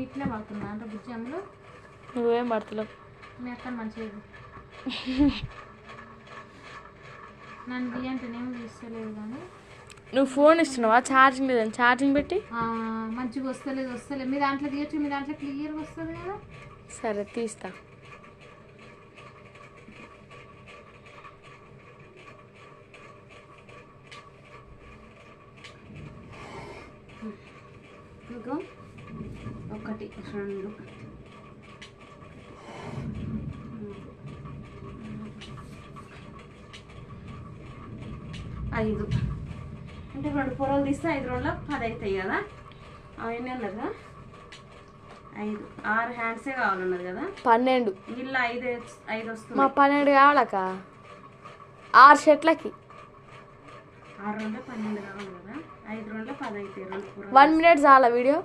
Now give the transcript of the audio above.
ఇట్లే పడుతున్నా అంటే బుజ్జి అమ్మలు నువ్వేం పడతలేవు మీ అక్క మంచిది నన్ను బియ్య అంటే నేను తీస్తలేదు కానీ నువ్వు ఫోన్ ఇస్తున్నావా ఛార్జింగ్ లేదని ఛార్జింగ్ పెట్టి మంచిగా వస్తలేదు మీ దాంట్లో తీయచ్చు మీ దాంట్లో క్లియర్గా వస్తుంది కదా సరే తీస్తా ఇంకా 1 2 5 అంటే 2 పొరలు తీస్తే 5 రోజుల 10 అవుతాయి కదా అవన్నీ అన్నారు కదా 5 6 హ్యాండ్సే కావాలన్నారు కదా 12 వీళ్ళు 5 వస్తుంది మా 12 కావాలక 6 షర్ట్లకి 6 రోజుల 12 కావాలి కదా 5 రోజుల 10 అవుతాయి 2 పొరలు 1 మినిట్ చాలా వీడియో